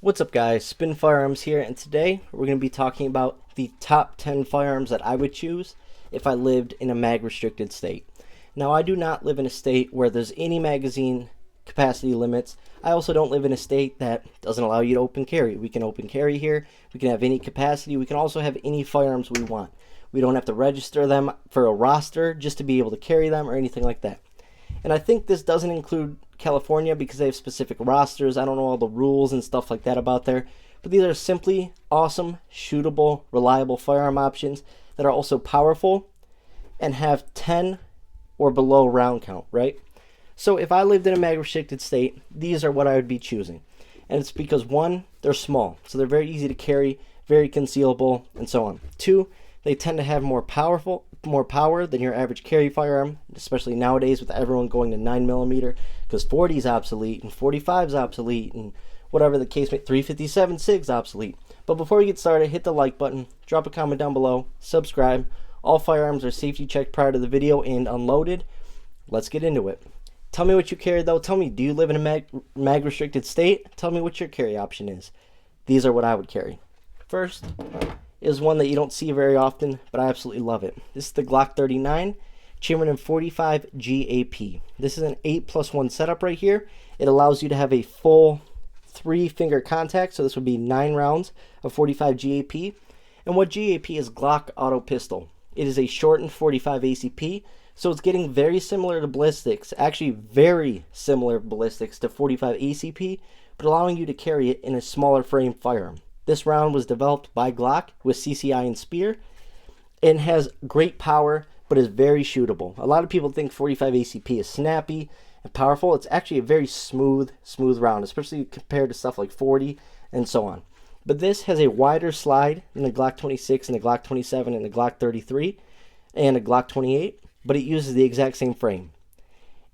What's up guys, Spin Firearms here, and today we're going to be talking about the top 10 firearms that I would choose if I lived in a mag restricted state. Now I do not live in a state where there's any magazine capacity limits. I also don't live in a state that doesn't allow you to open carry. We can open carry here, we can have any capacity, we can also have any firearms we want. We don't have to register them for a roster just to be able to carry them or anything like that. And I think this doesn't include California because they have specific rosters. I don't know all the rules and stuff like that about there. But these are simply awesome, shootable, reliable firearm options that are also powerful and have 10 or below round count, right? So if I lived in a mag restricted state, these are what I would be choosing. And it's because one, they're small, so they're very easy to carry, very concealable, and so on. Two, they tend to have more power than your average carry firearm, especially nowadays with everyone going to 9mm, because 40 is obsolete and 45 is obsolete and whatever the case may be, 357 SIG is obsolete. But before we get started, hit the like button, drop a comment down below, subscribe. All firearms are safety checked prior to the video and unloaded. Let's get into it. Tell me what you carry though. Tell me, do you live in a mag restricted state? Tell me what your carry option is. These are what I would carry. First is one that you don't see very often, but I absolutely love it. This is the Glock 39 chambered in 45 GAP. This is an 8+1 setup right here. It allows you to have a full 3-finger contact, so this would be 9 rounds of 45 GAP. And what GAP is Glock Auto Pistol. It is a shortened 45 ACP, so it's getting very similar to ballistics, actually very similar ballistics to 45 ACP, but allowing you to carry it in a smaller frame firearm. This round was developed by Glock with CCI and Spear and has great power but is very shootable. A lot of people think 45 ACP is snappy and powerful. It's actually a very smooth round, especially compared to stuff like 40 and so on. But this has a wider slide than the Glock 26 and the Glock 27 and the Glock 33 and the Glock 28, but it uses the exact same frame.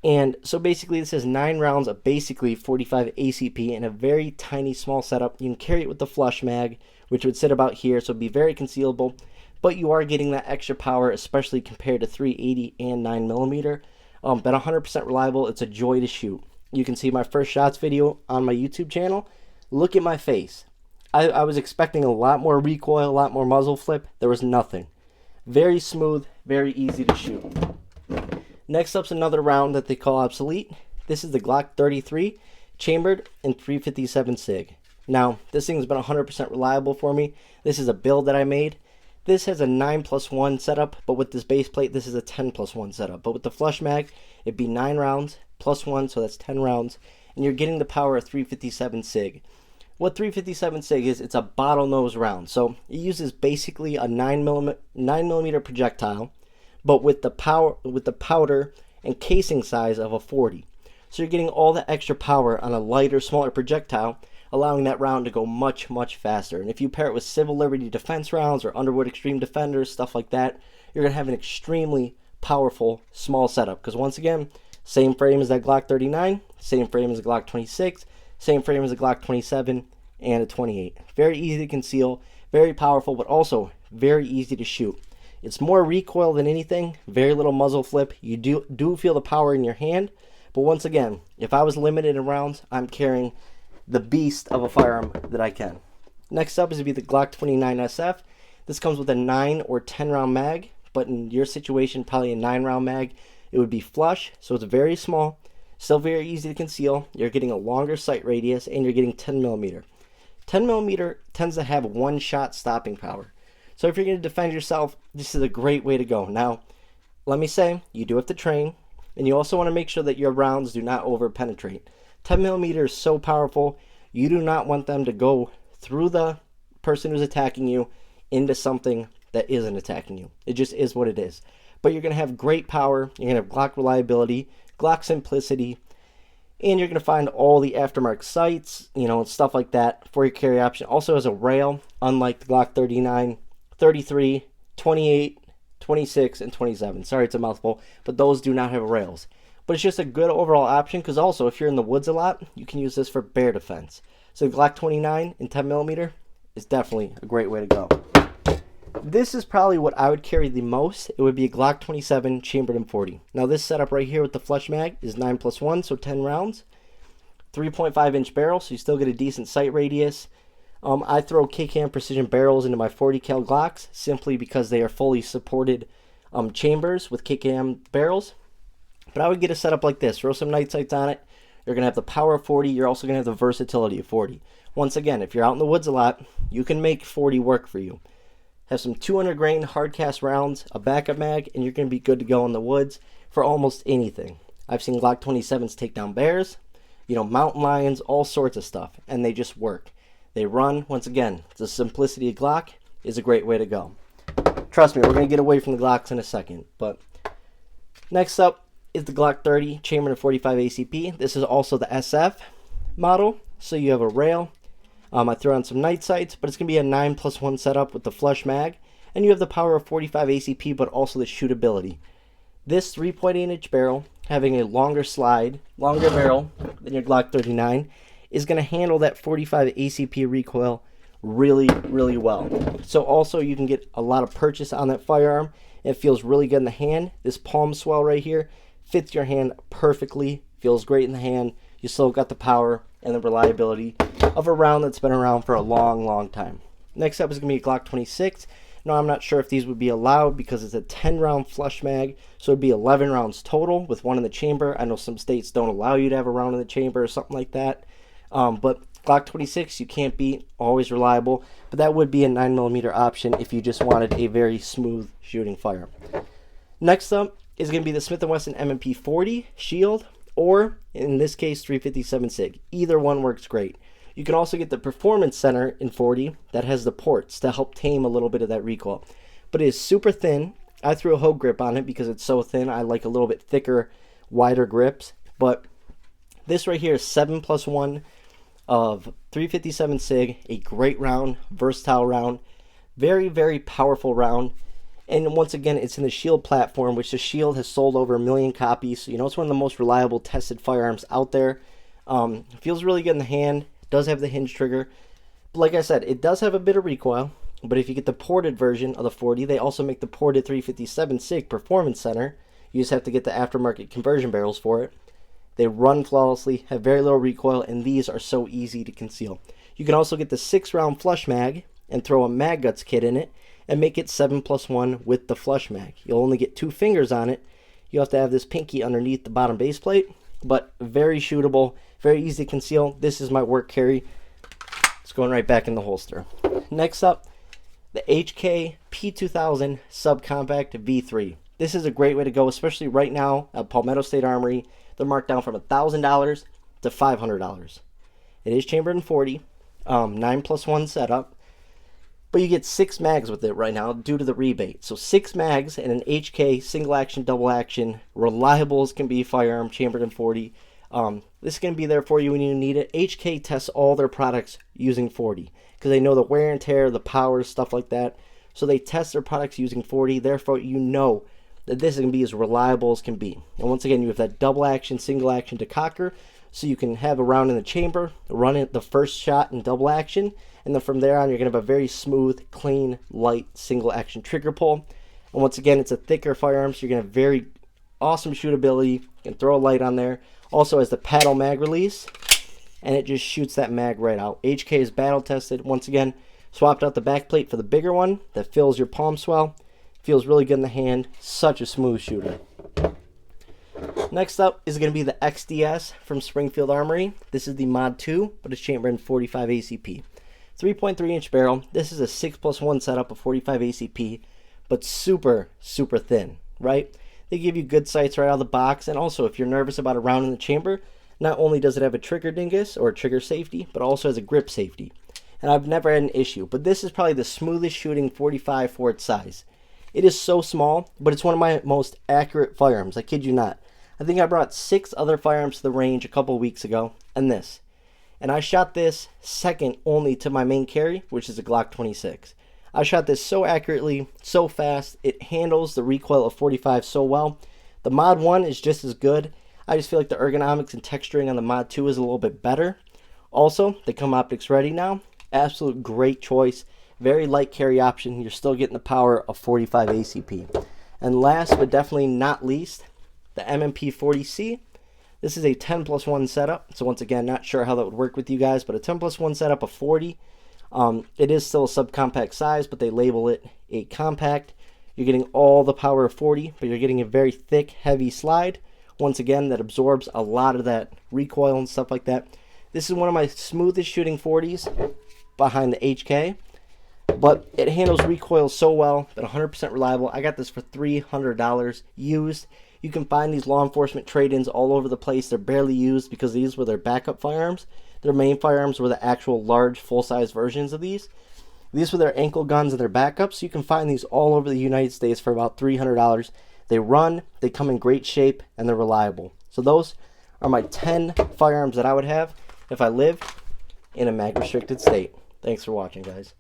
And so basically this has 9 rounds of basically 45 ACP in a very tiny small setup. You can carry it with the flush mag, which would sit about here, so it'd be very concealable, but you are getting that extra power, especially compared to 380 and 9mm. But 100% reliable. It's a joy to shoot. You can see my first shots video on my YouTube channel. Look at my face. I was expecting a lot more recoil, a lot more muzzle flip. There was nothing. Very smooth, very easy to shoot. Next up's another round that they call obsolete. This is the Glock 33 chambered in 357 SIG. Now, this thing's been 100% reliable for me. This is a build that I made. This has a 9+1 setup, but with this base plate, this is a 10+1 setup. But with the flush mag, it'd be 9 rounds plus 1, so that's 10 rounds, and you're getting the power of 357 SIG. What 357 SIG is, it's a bottlenose round. So it uses basically a 9mm projectile, but with the powder and casing size of a 40. So you're getting all the extra power on a lighter, smaller projectile, allowing that round to go much, much faster. And if you pair it with Civil Liberty Defense rounds or Underwood Extreme Defenders, stuff like that, you're going to have an extremely powerful small setup. Because once again, same frame as that Glock 39, same frame as the Glock 26, same frame as the Glock 27 and a 28. Very easy to conceal, very powerful, but also very easy to shoot. It's more recoil than anything, very little muzzle flip. You do feel the power in your hand, but once again, if I was limited in rounds, I'm carrying the beast of a firearm that I can. Next up is to be the Glock 29 SF. This comes with a 9 or 10 round mag, but in your situation, probably a 9 round mag. It would be flush, so it's very small, still very easy to conceal. You're getting a longer sight radius, and you're getting 10mm. 10mm tends to have one-shot stopping power. So if you're going to defend yourself, this is a great way to go. Now, let me say, you do have to train, and you also want to make sure that your rounds do not over-penetrate. 10mm is so powerful, you do not want them to go through the person who's attacking you into something that isn't attacking you. It just is what it is. But you're going to have great power, you're going to have Glock reliability, Glock simplicity, and you're going to find all the aftermarket sights, and stuff like that for your carry option. Also has a rail, unlike the Glock 39, 33, 28, 26, and 27. Sorry, it's a mouthful, but those do not have rails. But it's just a good overall option, because also if you're in the woods a lot, you can use this for bear defense. So the Glock 29 in 10mm is definitely a great way to go. This is probably what I would carry the most. It would be a Glock 27 chambered in 40. Now this setup right here with the flush mag is 9+1, so 10 rounds. 3.5-inch barrel, so you still get a decent sight radius. I throw KCAM precision barrels into my 40 cal Glocks simply because they are fully supported chambers with KCAM barrels. But I would get a setup like this. Throw some night sights on it. You're going to have the power of 40. You're also going to have the versatility of 40. Once again, if you're out in the woods a lot, you can make 40 work for you. Have some 200 grain hard cast rounds, a backup mag, and you're going to be good to go in the woods for almost anything. I've seen Glock 27s take down bears, mountain lions, all sorts of stuff, and they just work. They run. Once again, the simplicity of Glock is a great way to go. Trust me, we're going to get away from the Glocks in a second. But next up is the Glock 30 chambered in 45 ACP. This is also the SF model. So you have a rail. I throw on some night sights, but it's going to be a 9+1 setup with the flush mag. And you have the power of 45 ACP, but also the shootability. This 3.8-inch barrel, having a longer slide, longer barrel than your Glock 39, is going to handle that 45 ACP recoil really, really well. So also you can get a lot of purchase on that firearm. It feels really good in the hand. This palm swell right here fits your hand perfectly, feels great in the hand. You still got the power and the reliability of a round that's been around for a long, long time. Next up is going to be a Glock 26. Now, I'm not sure if these would be allowed because it's a 10-round flush mag, so it'd be 11 rounds total with one in the chamber. I know some states don't allow you to have a round in the chamber or something like that. But Glock 26, you can't beat, always reliable. But that would be a 9mm option if you just wanted a very smooth shooting firearm. Next up is going to be the Smith & Wesson M&P 40 Shield, or in this case, 357 SIG. Either one works great. You can also get the Performance Center in 40 that has the ports to help tame a little bit of that recoil. But it is super thin. I threw a hoe grip on it because it's so thin. I like a little bit thicker, wider grips. But this right here is 7+1 of 357 SIG, a great round, versatile round, very, very powerful round. And once again, it's in the Shield platform, which the Shield has sold over 1 million copies. So, it's one of the most reliable tested firearms out there. Feels really good in the hand. Does have the hinge trigger. But like I said, it does have a bit of recoil. But if you get the ported version of the 40, they also make the ported 357 SIG Performance Center. You just have to get the aftermarket conversion barrels for it. They run flawlessly, have very little recoil, and these are so easy to conceal. You can also get the 6-round flush mag and throw a mag guts kit in it and make it 7+1 with the flush mag. You'll only get 2 fingers on it. You have to have this pinky underneath the bottom base plate, but very shootable, very easy to conceal. This is my work carry. It's going right back in the holster. Next up, the HK P2000 Subcompact V3. This is a great way to go, especially right now at Palmetto State Armory. They're marked down from $1,000 to $500. It is chambered in 40, 9+1 setup. But you get 6 mags with it right now due to the rebate. So 6 mags and an HK single action, double action, reliable as can be firearm, chambered in 40. This is going to be there for you when you need it. HK tests all their products using 40 because they know the wear and tear, the power, stuff like that. So they test their products using 40. Therefore, you know that this is going to be as reliable as can be. And once again, you have that double action, single action decocker. So you can have a round in the chamber, run it the first shot in double action, and then from there on you're going to have a very smooth, clean, light, single action trigger pull. And once again, it's a thicker firearm, so you're going to have very awesome shootability. You can throw a light on there. Also has the paddle mag release, and it just shoots that mag right out. HK is battle tested. Once again, swapped out the back plate for the bigger one that fills your palm swell. Feels really good in the hand. Such a smooth shooter. Next up is going to be the XDS from Springfield Armory. This is the Mod 2, but it's chambered in 45 ACP. 3.3-inch barrel. This is a 6+1 setup of 45 ACP, but super, super thin, right? They give you good sights right out of the box, and also if you're nervous about a round in the chamber, not only does it have a trigger dingus or trigger safety, but also has a grip safety. And I've never had an issue, but this is probably the smoothest shooting 45 for its size. It is so small, but it's one of my most accurate firearms. I kid you not. I think I brought 6 other firearms to the range a couple weeks ago, and this. And I shot this second only to my main carry, which is a Glock 26. I shot this so accurately, so fast. It handles the recoil of 45 so well. The Mod 1 is just as good. I just feel like the ergonomics and texturing on the Mod 2 is a little bit better. Also, they come optics ready now. Absolute great choice. Very light carry option. You're still getting the power of 45 ACP. And last but definitely not least, the M&P 40C. This This is a 10+1 setup. So once again, not sure how that would work with you guys, but a 10+1 setup of 40. It is still a subcompact size, but they label it a compact. You're getting all the power of 40, but you're getting a very thick, heavy slide. Once again, that absorbs a lot of that recoil and stuff like that. This is one of my smoothest shooting 40s behind the HK, but it handles recoil so well that 100% reliable. I got this for $300 used. You can find these law enforcement trade-ins all over the place. They're barely used because these were their backup firearms. Their main firearms were the actual large full-size versions of these. These were their ankle guns and their backups. You can find these all over the United States for about $300. They run, they come in great shape, and they're reliable. So those are my 10 firearms that I would have if I lived in a mag-restricted state. Thanks for watching, guys.